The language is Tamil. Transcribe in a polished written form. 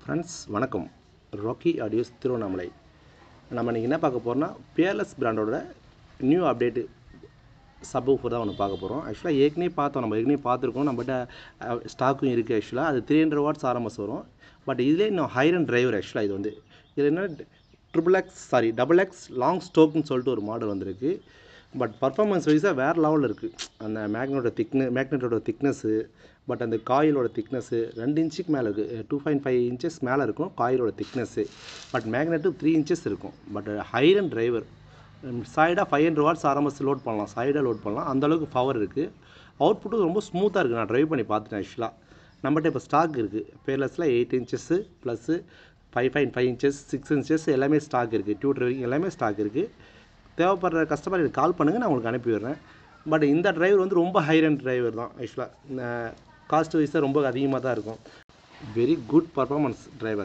ஃப்ரெண்ட்ஸ் வணக்கம். ராக்கி ஆடியோஸ் திருவண்ணாமலை. நம்ம இன்றைக்கி என்ன பார்க்க போகிறோம்னா பியர்லெஸ் பிராண்டோட நியூ அப்டேட்டு சப்வூஃபர் தான் ஒன்று பார்க்க போகிறோம். ஆக்சுவலாக ஏற்கனவே பார்த்துருக்கோம். நம்மகிட்ட ஸ்டாக்கும் இருக்குது. ஆக்சுவலாக அது 300 வாட்ஸ் ஆர்எம்எஸ் வரும். பட் இதிலே இன்னும் ஹைரன் டிரைவர். ஆக்சுவலாக இது வந்து இதில் என்ன டபுள் எக்ஸ் லாங் ஸ்டோக்குன்னு சொல்லிட்டு ஒரு மாடல் வந்திருக்கு. பட் பர்ஃபார்மன்ஸ் வைஸாக வேறு லெவலில் இருக்குது. அந்த மேக்னெட்டோட திக்னஸ்ஸு, பட் அந்த காயிலோட திக்னஸ்ஸு 2 இன்ச்சுக்கு மேலே இருக்குது. 2.5 இன்ச்சஸ் மேலே இருக்கும் காயிலோட திக்னஸ்ஸு. பட் மேக்னெட்டு 3 இன்ச்சஸ் இருக்கும். பட் ஹைரன் டிரைவர் சைடாக 500 வாட்ஸ் ஆர்எம்எஸ் லோட் பண்ணலாம். சைடாக லோட் பண்ணலாம். அந்தளவுக்கு பவர் இருக்குது. அவுட்புட்டும் ரொம்ப ஸ்மூத்தாக இருக்குது. நான் ட்ரைவ் பண்ணி பார்த்துட்டேன். ஆக்சுவலாக நம்மகிட்ட இப்போ ஸ்டாக் இருக்குது. பியர்லெஸில் 8 இன்ச்சஸ்ஸு ப்ளஸ்ஸு 5.5 இன்ச்சஸ் 6 இன்ச்சஸ் எல்லாமே ஸ்டாக் இருக்குது. டியூட்டர் வரைக்கும் எல்லாமே ஸ்டாக் இருக்குது. தேவைப்படுற கஸ்டமர் எனக்கு கால் பண்ணுங்கள், நான் உங்களுக்கு அனுப்பி விடுறேன். பட் இந்த டிரைவர் வந்து ரொம்ப ஹைரன் டிரைவர் தான். ஆக்சுவலாக காஸ்ட் வைஸாக ரொம்ப அதிகமாக தான் இருக்கும். Very good performance driver.